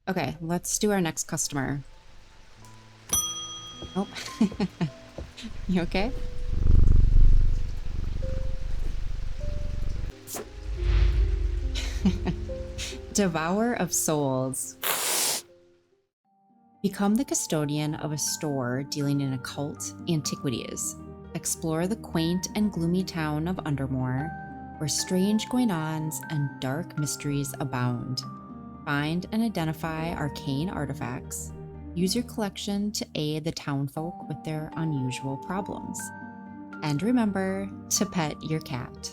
Okay, let's do our next customer. Oh, you okay? Devourer of Souls. Become the custodian of a store dealing in occult antiquities. Explore the quaint and gloomy town of Undermere, where strange goings-ons and dark mysteries abound. Find and identify arcane artifacts. Use your collection to aid the townsfolk with their unusual problems. And remember to pet your cat.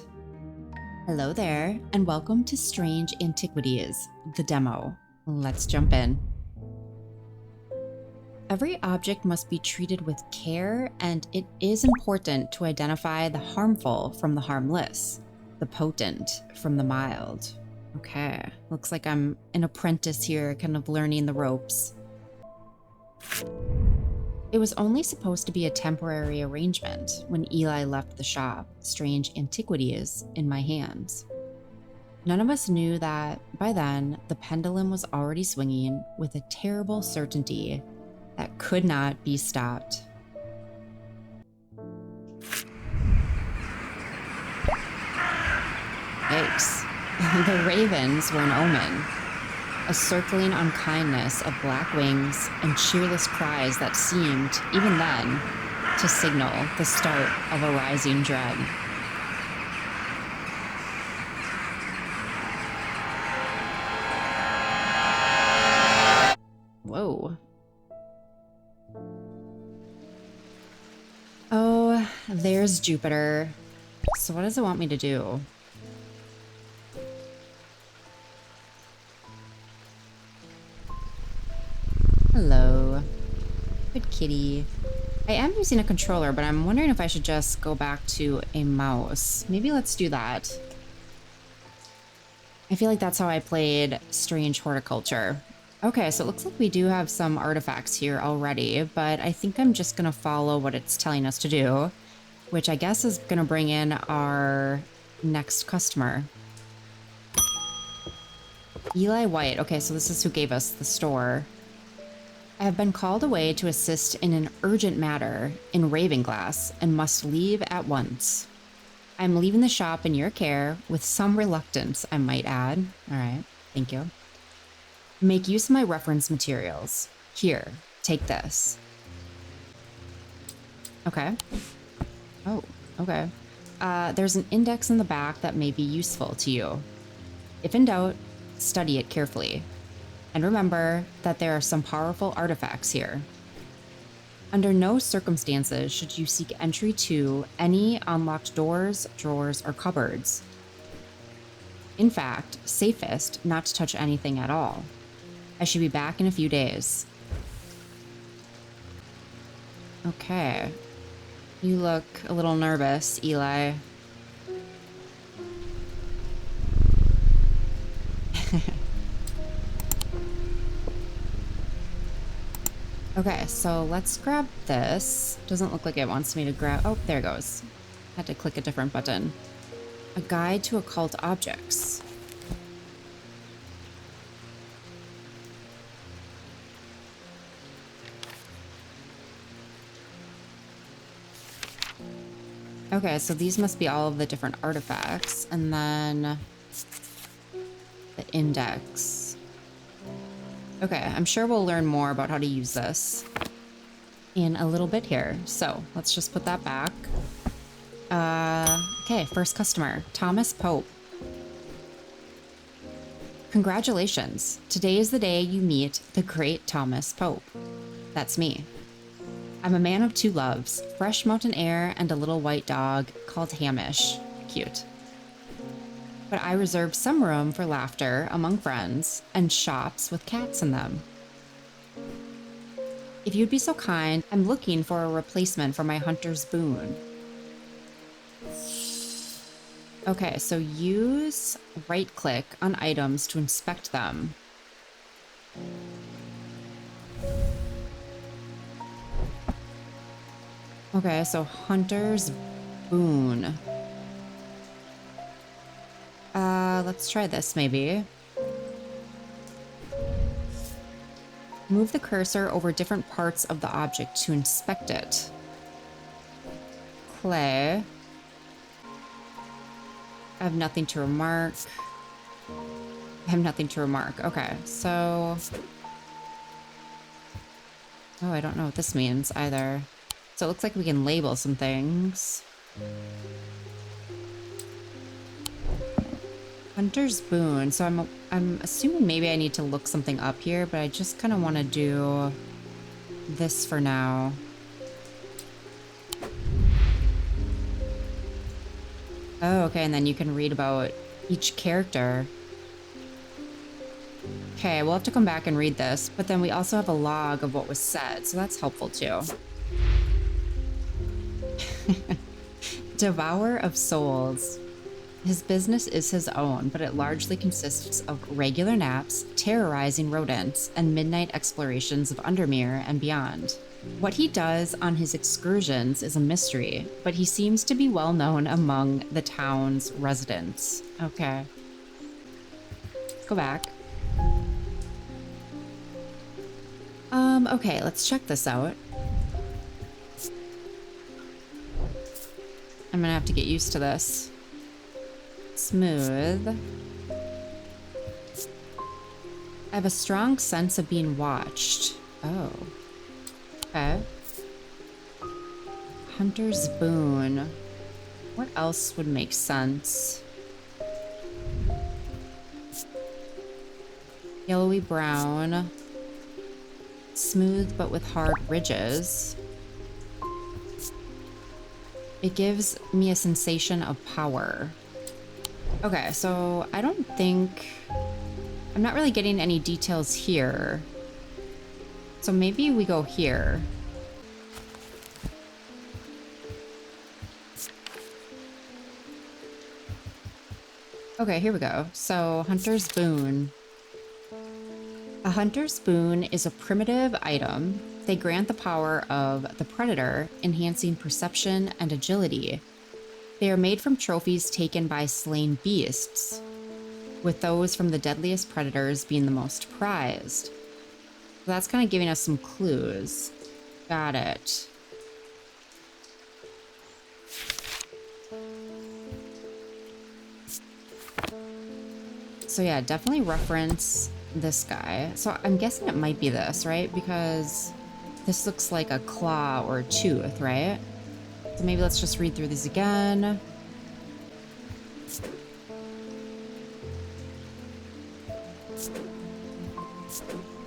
Hello there, and welcome to Strange Antiquities, the demo. Let's jump in. Every object must be treated with care, and it is important to identify the harmful from the harmless, the potent from the mild. Okay, looks like I'm an apprentice here, kind of learning the ropes. It was only supposed to be a temporary arrangement when Eli left the shop, Strange Antiquities, in my hands. None of us knew that, by then, the pendulum was already swinging with a terrible certainty that could not be stopped. Yikes. The ravens were an omen, a circling unkindness of black wings and cheerless cries that seemed, even then, to signal the start of a rising dread. Whoa. Oh, there's Jupiter. So what does it want me to do? Hello. Good kitty. I am using a controller, but I'm wondering if I should just go back to a mouse. Maybe let's do that. I feel like that's how I played Strange Horticulture. Okay, so it looks like we do have some artifacts here already, but I think I'm just gonna follow what it's telling us to do, which I guess is gonna bring in our next customer. Eli White. Okay, so this is who gave us the store. I have been called away to assist in an urgent matter in Ravenglass and must leave at once. I'm leaving the shop in your care with some reluctance, I might add. All right, thank you. Make use of my reference materials. Here, take this. Okay. Oh, okay. There's an index in the back that may be useful to you. If in doubt, study it carefully. And remember that there are some powerful artifacts here. Under no circumstances should you seek entry to any unlocked doors, drawers, or cupboards. In fact, safest not to touch anything at all. I should be back in a few days. Okay. You look a little nervous, Eli. Okay, so let's grab this. Doesn't look like it wants me to grab... Oh, there it goes. Had to click a different button. A guide to occult objects. Okay, so these must be all of the different artifacts. And then the index. Okay, I'm sure we'll learn more about how to use this in a little bit here. So let's just put that back. Okay, first customer, Thomas Pope. Congratulations. Today is the day you meet the great Thomas Pope. That's me. I'm a man of two loves, fresh mountain air and a little white dog called Hamish. Cute. But I reserve some room for laughter among friends and shops with cats in them. If you'd be so kind, I'm looking for a replacement for my hunter's boon. Okay, so use right-click on items to inspect them. Okay, so hunter's boon. Let's try this maybe. Move the cursor over different parts of the object to inspect it. Clay. I have nothing to remark. I have nothing to remark. Okay, so... Oh, I don't know what this means either. So it looks like we can label some things. Hunter's Boon. So I'm assuming maybe I need to look something up here, but I just kind of want to do this for now. Oh, okay, and then you can read about each character. Okay, we'll have to come back and read this, but then we also have a log of what was said, so that's helpful too. Devourer of Souls. His business is his own, but it largely consists of regular naps, terrorizing rodents, and midnight explorations of Undermere and beyond. What he does on his excursions is a mystery, but he seems to be well known among the town's residents. Okay. Let's go back. Okay, let's check this out. I'm gonna have to get used to this. Smooth. I have a strong sense of being watched. Oh. Okay. Hunter's Boon. What else would make sense? Yellowy brown. Smooth but with hard ridges. It gives me a sensation of power. Okay, so I don't think... I'm not really getting any details here. So maybe we go here. Okay, here we go. So, Hunter's Boon. A Hunter's Boon is a primitive item. They grant the power of the predator, enhancing perception and agility. They are made from trophies taken by slain beasts, with those from the deadliest predators being the most prized. So that's kind of giving us some clues. Got it. So yeah, definitely reference this guy. So I'm guessing it might be this, right? Because this looks like a claw or a tooth, right? So maybe let's just read through these again.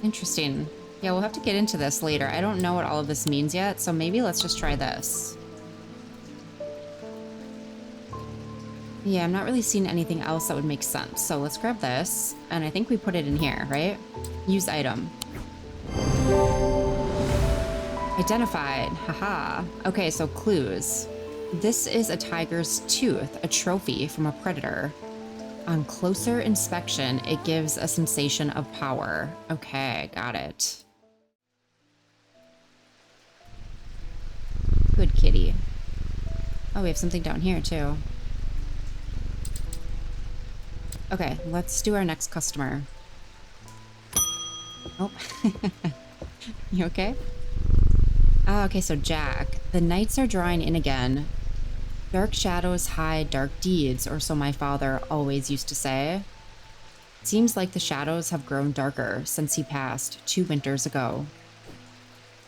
Interesting. Yeah, we'll have to get into this later. I don't know what all of this means yet, so maybe let's just try this. Yeah, I'm not really seeing anything else that would make sense. So let's grab this, and I think we put it in here, right? Use item. Identified. Haha. Okay, so clues. This is a tiger's tooth, a trophy from a predator. On closer inspection, it gives a sensation of power. Okay, got it. Good kitty. Oh, we have something down here too. Okay, let's do our next customer. Oh. You okay? Ah, okay, so Jack. The nights are drawing in again. Dark shadows hide dark deeds, or so my father always used to say. It seems like the shadows have grown darker since he passed 2 winters ago.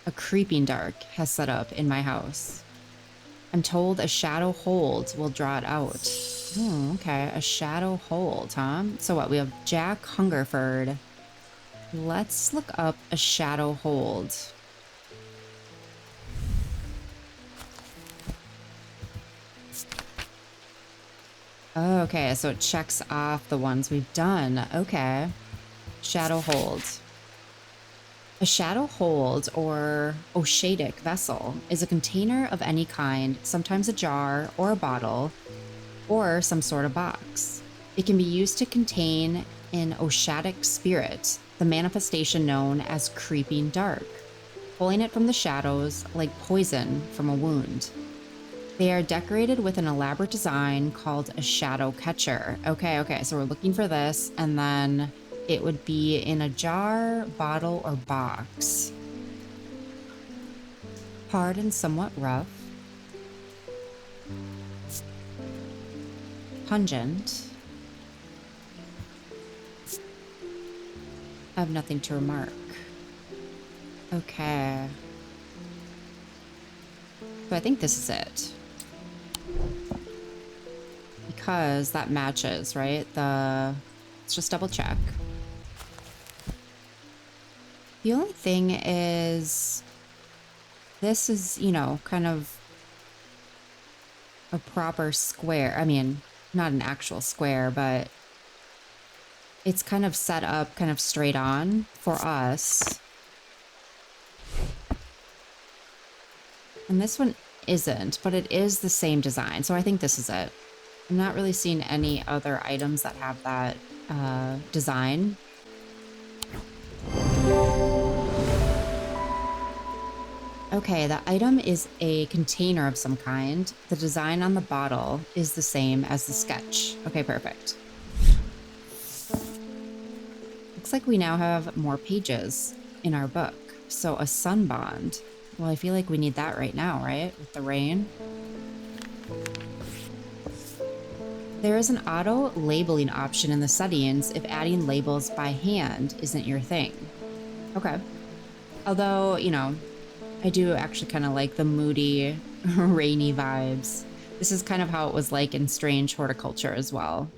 A creeping dark has set up in my house. I'm told a shadow hold will draw it out. Oh, okay, a shadow hold, huh? So what, we have Jack Hungerford. Let's look up a shadow hold. Oh, okay, so it checks off the ones we've done. Okay. Shadow hold. A shadow hold, or oshadic vessel, is a container of any kind, sometimes a jar or a bottle, or some sort of box. It can be used to contain an oshadic spirit, the manifestation known as creeping dark, pulling it from the shadows like poison from a wound. They are decorated with an elaborate design called a shadow catcher. Okay, so we're looking for this, and then it would be in a jar, bottle, or box. Hard and somewhat rough. Pungent. I have nothing to remark. Okay. So I think this is it. Because that matches, right? Let's just double check. The only thing is, this is, you know, kind of a proper square. I mean, not an actual square, but it's kind of set up kind of straight on for us. And this one isn't, but it is the same design. So I think this is it. I'm not really seeing any other items that have that design. Okay, the item is a container of some kind. The design on the bottle is the same as the sketch. Okay, perfect. Looks like we now have more pages in our book. So a sun bond. Well, I feel like we need that right now, right? With the rain. There is an auto labeling option in the settings if adding labels by hand isn't your thing. Okay. Although, you know, I do actually kind of like the moody, rainy vibes. This is kind of how it was like in Strange Horticulture as well.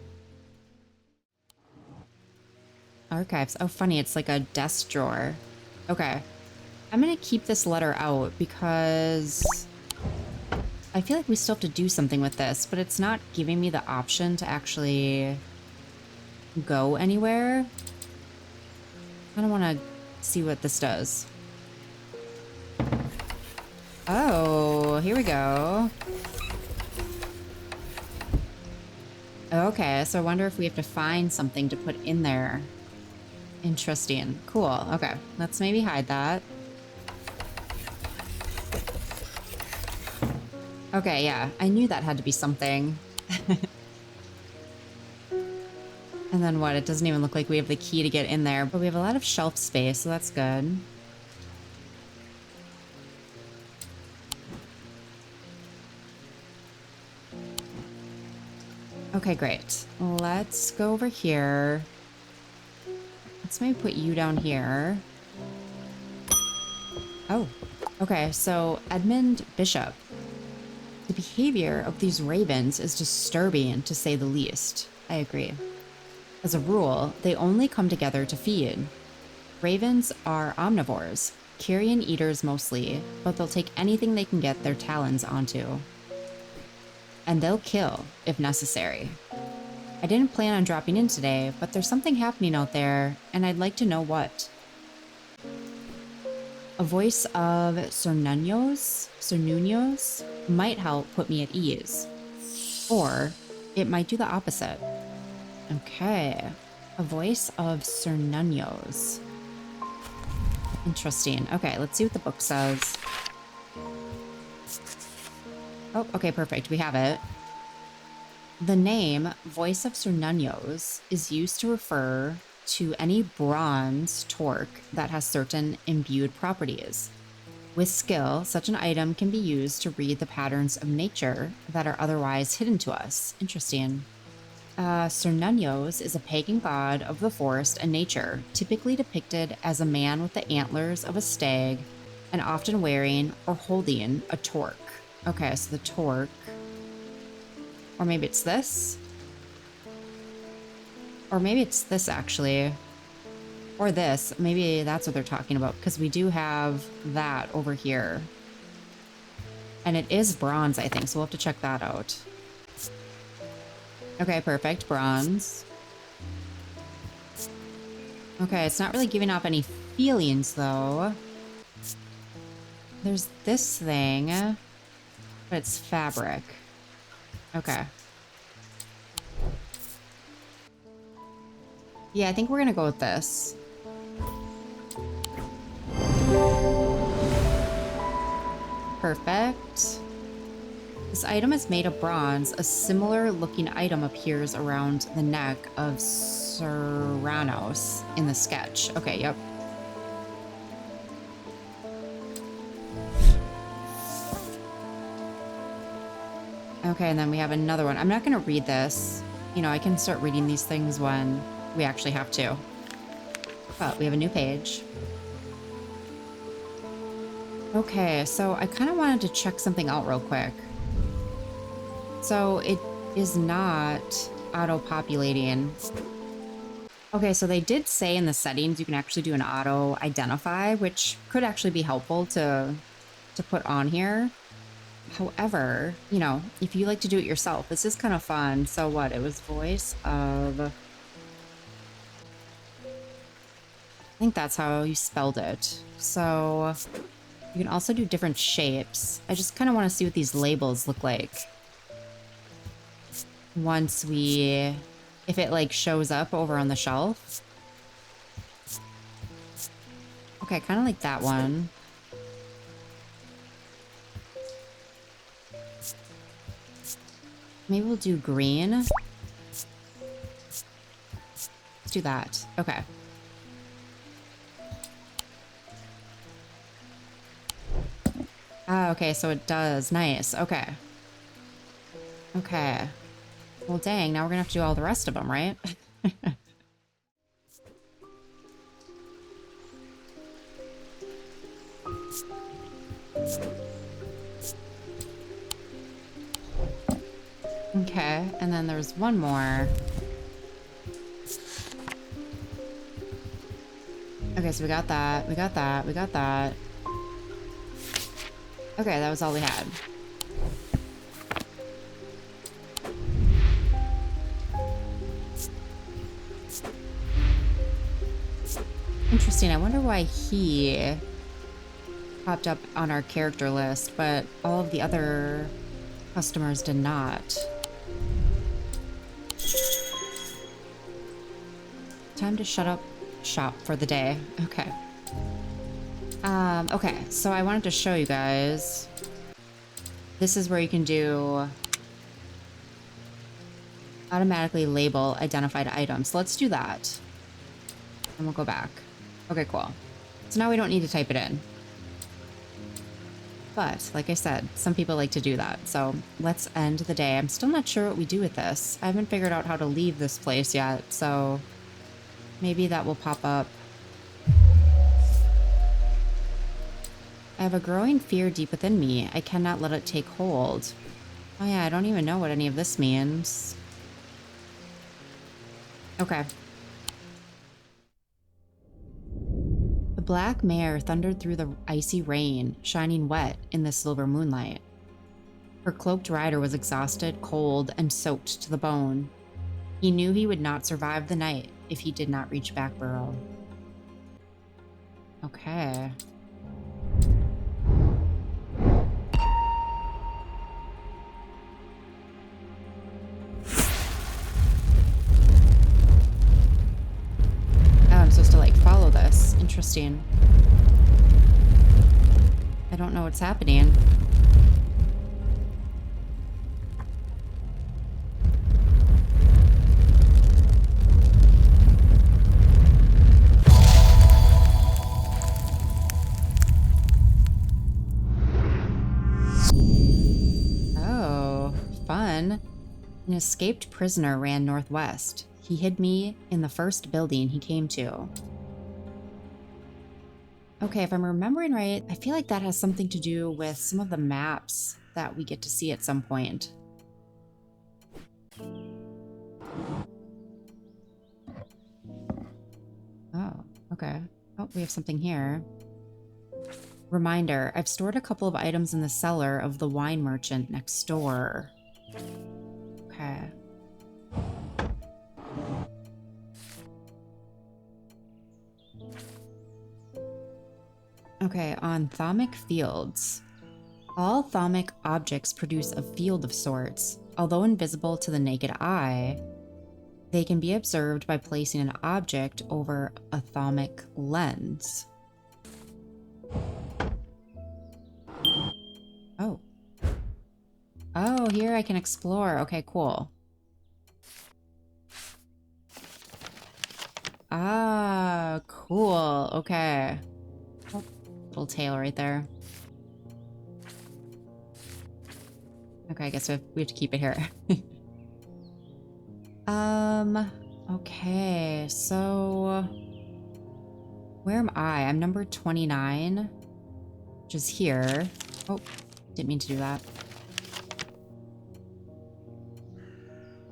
Archives. Oh, funny. It's like a desk drawer. Okay. I'm going to keep this letter out because I feel like we still have to do something with this, but it's not giving me the option to actually go anywhere. I don't want to see what this does. Oh, here we go. Okay, so I wonder if we have to find something to put in there. Interesting. Cool. Okay, let's maybe hide that. Okay, yeah, I knew that had to be something. And then what? It doesn't even look like we have the key to get in there, but we have a lot of shelf space, so that's good. Okay, great. Let's go over here. Let's maybe put you down here. Oh, okay, so Edmund Bishop. The behavior of these ravens is disturbing, to say the least. I agree. As a rule, they only come together to feed. Ravens are omnivores, carrion eaters mostly, but they'll take anything they can get their talons onto. And they'll kill, if necessary. I didn't plan on dropping in today, but there's something happening out there, and I'd like to know what. A voice of Cernunos might help put me at ease. Or it might do the opposite. Okay. A voice of Cernunos. Interesting. Okay, let's see what the book says. Oh, okay, perfect. We have it. The name Voice of Cernunos is used to refer to any bronze torque that has certain imbued properties. With skill, such an item can be used to read the patterns of nature that are otherwise hidden to us. Interesting. Cernunos is a pagan god of the forest and nature, typically depicted as a man with the antlers of a stag and often wearing or holding a torque. Okay, so the torque. Or maybe it's this? Or maybe it's this, actually. Or this. Maybe that's what they're talking about, because we do have that over here. And it is bronze, I think, so we'll have to check that out. Okay, perfect. Bronze. Okay, it's not really giving off any feelings, though. There's this thing, but it's fabric. Okay. Yeah, I think we're gonna go with this. Perfect. The This item is made of bronze. A similar looking item appears around the neck of Serranos in the sketch. Okay, yep. Okay, and then we have another one. I'm not going to read this. You know, I can start reading these things when we actually have to. But we have a new page. Okay, so I kind of wanted to check something out real quick. So it is not auto-populating. Okay, so they did say in the settings you can actually do an auto-identify, which could actually be helpful to put on here. However, you know, if you like to do it yourself, this is kind of fun. So what? It was voice of... I think that's how you spelled it. So you can also do different shapes. I just kind of want to see what these labels look like. Once we... if it like shows up over on the shelf. Okay, kind of like that one. Maybe we'll do green. Let's do that. Okay. Ah, okay, so it does. Nice. Okay. Okay. Well, dang, now we're gonna have to do all the rest of them, right? Okay, and then there's one more. Okay, so we got that, we got that, we got that. Okay, that was all we had. Interesting, I wonder why he popped up on our character list, but all of the other customers did not. Time to shut up shop for the day. Okay. Okay, so I wanted to show you guys. This is where you can do automatically label identified items. So let's do that. And we'll go back. Okay, cool. So now we don't need to type it in. But, like I said, some people like to do that. So let's end the day. I'm still not sure what we do with this. I haven't figured out how to leave this place yet, so maybe that will pop up. I have a growing fear deep within me. I cannot let it take hold. Oh yeah, I don't even know what any of this means. Okay. The black mare thundered through the icy rain, shining wet in the silver moonlight. Her cloaked rider was exhausted, cold, and soaked to the bone. He knew he would not survive the night if he did not reach Backburrow. Okay. I'm supposed to like follow this. Interesting. I don't know what's happening. Oh, fun. An escaped prisoner ran northwest. He hid me in the first building he came to. Okay, if I'm remembering right, I feel like that has something to do with some of the maps that we get to see at some point. Oh, okay. Oh, we have something here. Reminder, I've stored a couple of items in the cellar of the wine merchant next door. Okay. Okay, on thaumic fields. All thaumic objects produce a field of sorts. Although invisible to the naked eye, they can be observed by placing an object over a thaumic lens. Oh. Oh, here I can explore. Okay, cool. Ah, cool. Okay. Oh, little tail right there. Okay, I guess we have to keep it here. Okay, so where am I? I'm number 29, which is here. Oh, didn't mean to do that.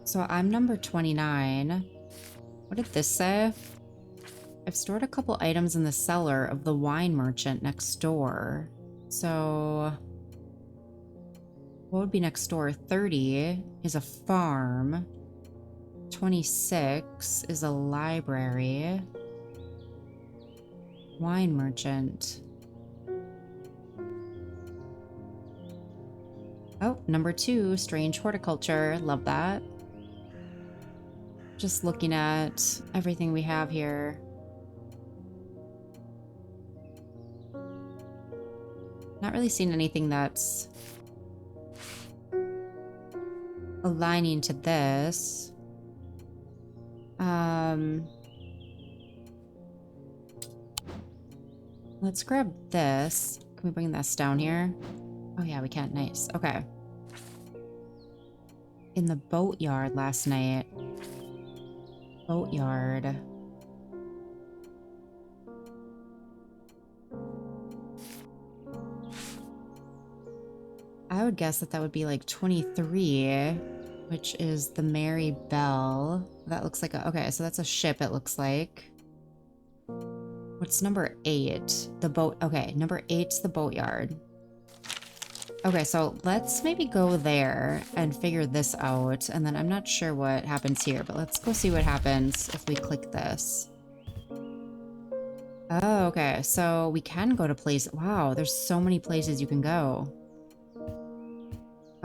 So I'm number 29. What did this say? I've stored a couple items in the cellar of the wine merchant next door. So what would be next door? 30 is a farm. 26 is a library. Wine merchant. Oh, number 2, Strange Horticulture. Love that. Just looking at everything we have here. Not really seeing anything that's aligning to this. Let's grab this. Can we bring this down here? Oh yeah, we can. Nice. Okay. In the boatyard last night. Boatyard. I would guess that would be like 23, which is the Mary Bell. That looks like a... Okay, so that's a ship, it looks like. What's number 8? The boat... Okay, number 8's the boatyard. Okay, so let's maybe go there and figure this out. And then I'm not sure what happens here, but let's go see what happens if we click this. Oh, okay. So we can go to places. Wow, there's so many places you can go.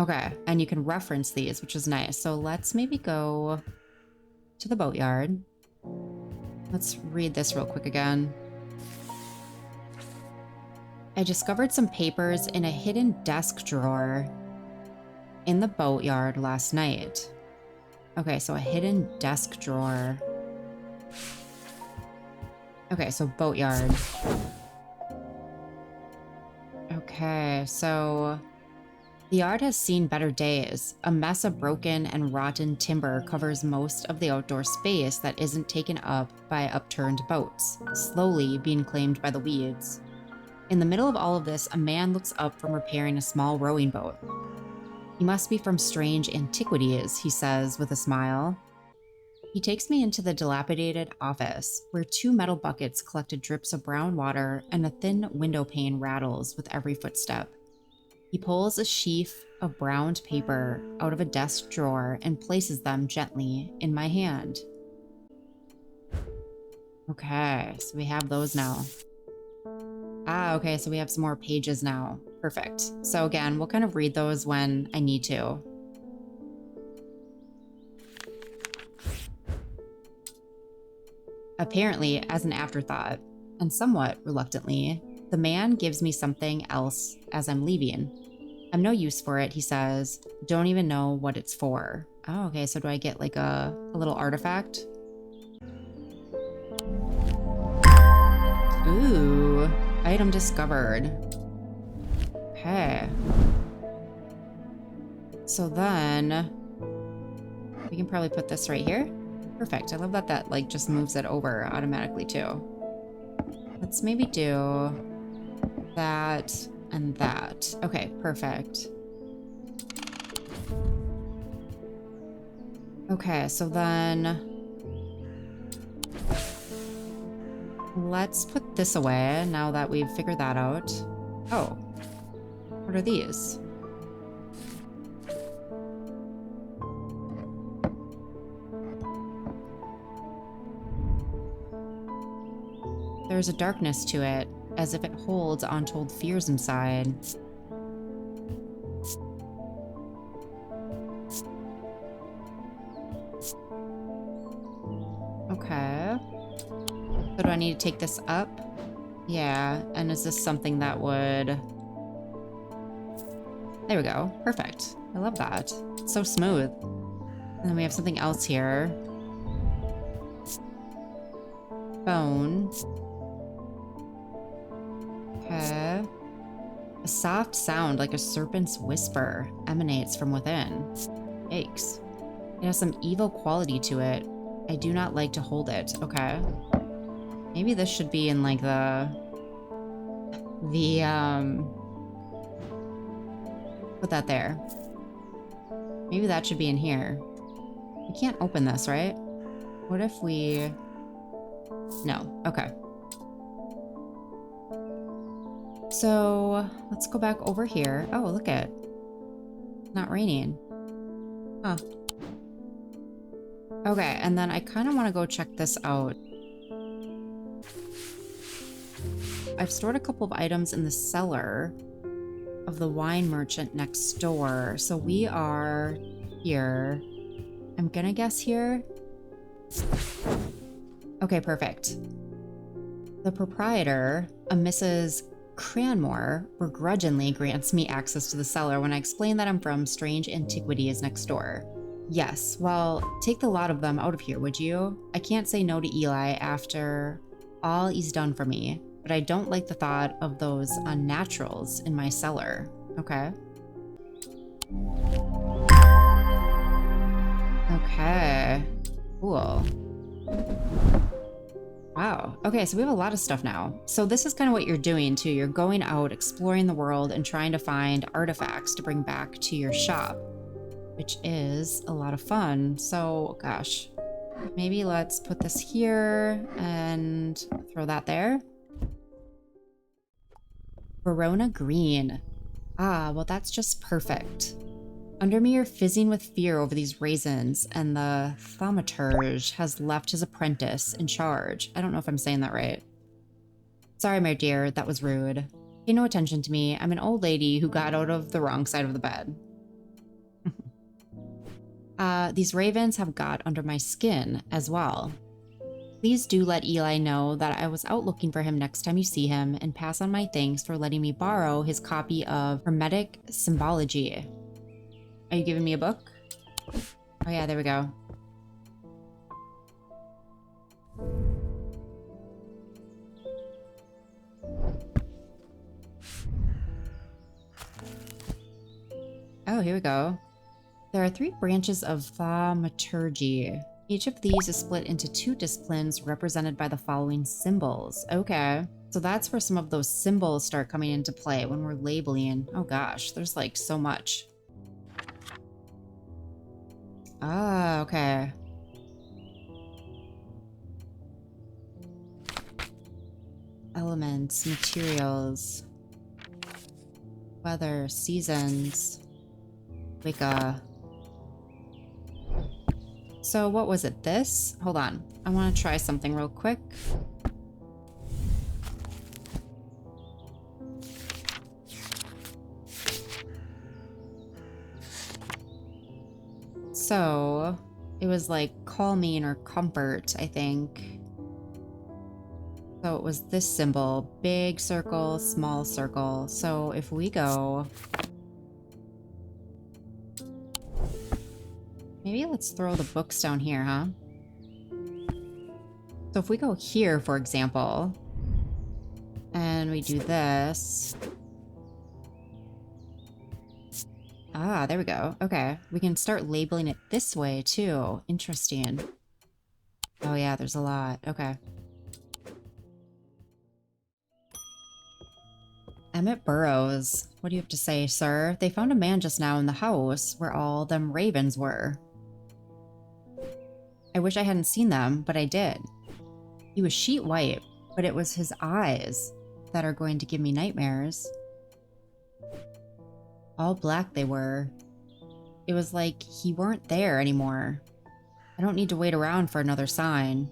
Okay, and you can reference these, which is nice. So let's maybe go to the boatyard. Let's read this real quick again. I discovered some papers in a hidden desk drawer in the boatyard last night. Okay, so a hidden desk drawer. Okay, so boatyard. Okay, so the yard has seen better days. A mess of broken and rotten timber covers most of the outdoor space that isn't taken up by upturned boats, slowly being claimed by the weeds. In the middle of all of this, a man looks up from repairing a small rowing boat. He must be from Strange Antiquities, he says with a smile. He takes me into the dilapidated office, where 2 metal buckets collected drips of brown water and a thin window pane rattles with every footstep. He pulls a sheaf of browned paper out of a desk drawer and places them gently in my hand. Okay, so we have those now. Ah, okay, so we have some more pages now. Perfect. So again, we'll kind of read those when I need to. Apparently, as an afterthought, and somewhat reluctantly, the man gives me something else as I'm leaving. I'm no use for it, he says. Don't even know what it's for. Oh, okay, so do I get like a little artifact? Ooh, item discovered. Okay. So then, we can probably put this right here. Perfect, I love that that like just moves it over automatically too. Let's maybe do that and that. Okay, perfect. Okay, so then let's put this away now that we've figured that out. Oh, what are these? There's a darkness to it, as if it holds untold fears inside. Okay. So do I need to take this up? Yeah, and is this something that would There we go. Perfect. I love that. It's so smooth. And then we have something else here. Bone. Okay. A soft sound like a serpent's whisper emanates from within. Yikes. It has some evil quality to it. I do not like to hold it. Okay. Maybe this should be in like put that there. Maybe that should be in here. We can't open this, right? What if we... No. Okay. So let's go back over here. Oh, look at it. Not raining. Huh. Okay, and then I kind of want to go check this out. I've stored a couple of items in the cellar of the wine merchant next door. So we are here. I'm gonna guess here. Okay, perfect. The proprietor, a Mrs. Cranmore, begrudgingly grants me access to the cellar when I explain that I'm from Strange Antiquities next door. Yes, well, take the lot of them out of here, would you? I can't say no to Eli after all he's done for me, but I don't like the thought of those unnaturals in my cellar. Okay. Okay. Cool. Wow. Okay, so we have a lot of stuff now. So this is kind of what you're doing too. You're going out, exploring the world, and trying to find artifacts to bring back to your shop, which is a lot of fun. So, gosh, maybe let's put this here and throw that there. Verona Green. Ah, well, that's just perfect. Undermere fizzing with fear over these raisins, and the thaumaturge has left his apprentice in charge. I don't know if I'm saying that right. Sorry, my dear, that was rude. Pay no attention to me. I'm an old lady who got out of the wrong side of the bed. These ravens have got under my skin as well. Please do let Eli know that I was out looking for him next time you see him, and pass on my thanks for letting me borrow his copy of Hermetic Symbology. Are you giving me a book? Oh yeah, there we go. Oh, here we go. There are 3 branches of thaumaturgy. Each of these is split into 2 disciplines represented by the following symbols. Okay. So that's where some of those symbols start coming into play when we're labeling. Oh gosh, there's like so much. Ah, okay. Elements, materials, weather, seasons, Wicca. So what was it? This? Hold on. I want to try something real quick. So it was like calming or comfort, I think. So it was this symbol, big circle, small circle. So if we go, maybe let's throw the books down here, huh? So if we go here, for example, and we do this. Ah, there we go. Okay. We can start labeling it this way, too. Interesting. Oh, yeah, there's a lot. Okay. Emmett Burrows. What do you have to say, sir? They found a man just now in the house where all them ravens were. I wish I hadn't seen them, but I did. He was sheet white, but it was his eyes that are going to give me nightmares. All black they were. It was like he weren't there anymore. I don't need to wait around for another sign.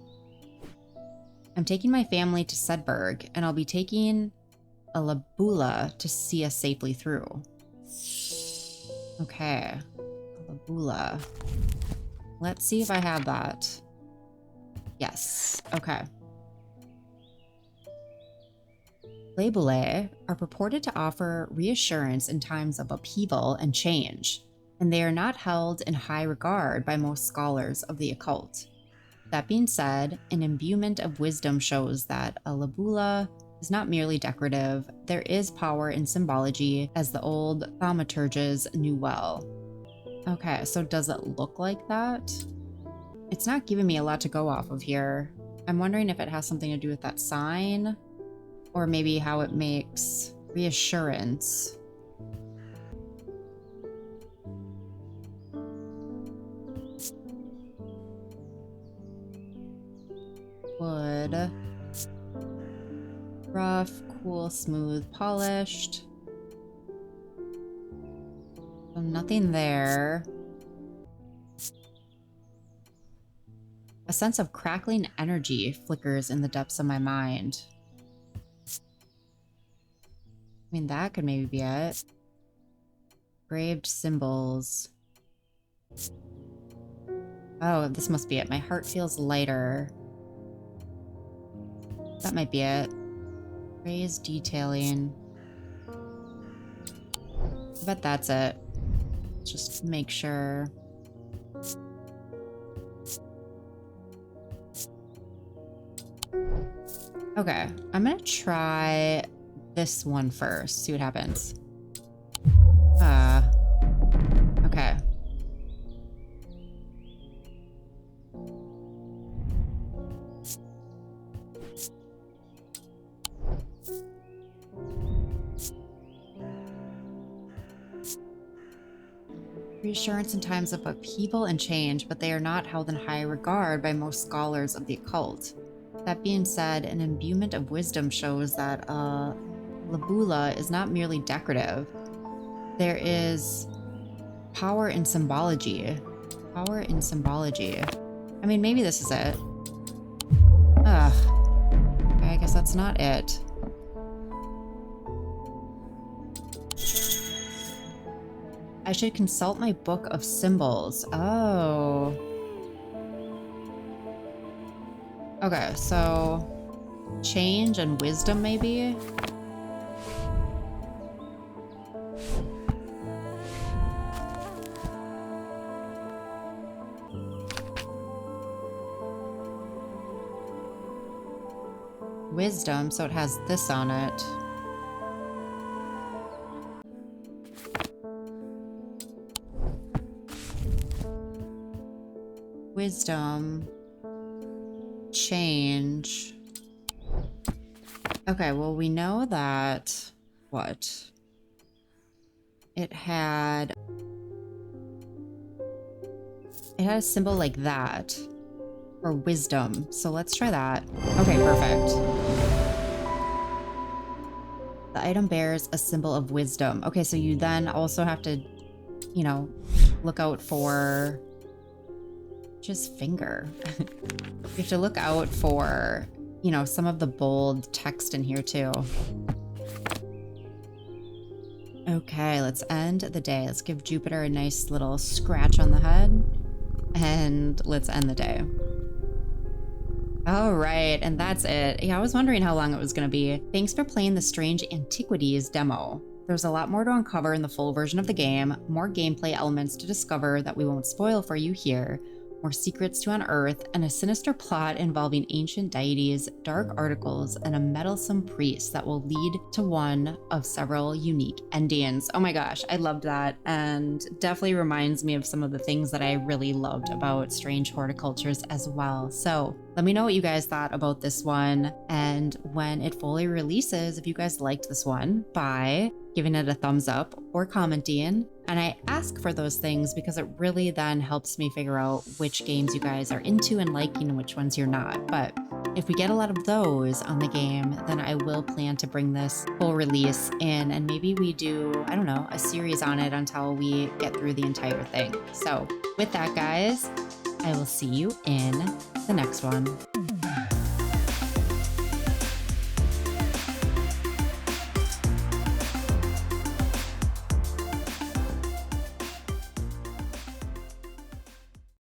I'm taking my family to Sedberg, and I'll be taking a labula to see us safely through. Okay. A labula. Let's see if I have that. Yes. Okay. Labulae are purported to offer reassurance in times of upheaval and change, and they are not held in high regard by most scholars of the occult. That being said, an imbuement of wisdom shows that a labula is not merely decorative, there is power in symbology, as the old thaumaturges knew well. Okay, so does it look like that? It's not giving me a lot to go off of here. I'm wondering if it has something to do with that sign, or maybe how it makes reassurance. Wood. Rough, cool, smooth, polished. So nothing there. A sense of crackling energy flickers in the depths of my mind. I mean, that could maybe be it. Graved symbols. Oh, this must be it. My heart feels lighter. That might be it. Raised detailing. I bet that's it. Just make sure. Okay, I'm gonna try this one first, see what happens. Okay. Reassurance in times of upheaval and change, but they are not held in high regard by most scholars of the occult. That being said, an imbuement of wisdom shows that labula is not merely decorative. There is power in symbology. Power in symbology. I mean, maybe this is it. Ugh. Okay, I guess that's not it. I should consult my book of symbols. Oh. Okay, so change and wisdom maybe? Wisdom, so it has this on it. Wisdom. Change. Okay, well, we know that... What? It had a symbol like that. For wisdom. So let's try that. Okay, perfect. The item bears a symbol of wisdom. Okay, so you then also have to, you know, look out for... Just finger. You have to look out for, you know, some of the bold text in here too. Okay, let's end the day. Let's give Jupiter a nice little scratch on the head. And let's end the day. All right, and that's it. Yeah, I was wondering how long it was going to be. Thanks for playing the Strange Antiquities demo. There's a lot more to uncover in the full version of the game, more gameplay elements to discover that we won't spoil for you here, more secrets to unearth, and a sinister plot involving ancient deities, dark articles, and a meddlesome priest that will lead to one of several unique endings. Oh my gosh, I loved that, and definitely reminds me of some of the things that I really loved about Strange Horticultures as well. So let me know what you guys thought about this one, and when it fully releases, if you guys liked this one, by giving it a thumbs up or commenting. And I ask for those things because it really then helps me figure out which games you guys are into and liking and which ones you're not. But if we get a lot of those on the game, then I will plan to bring this full release in, and maybe we do, I don't know, a series on it until we get through the entire thing. So with that, guys, I will see you in the next one.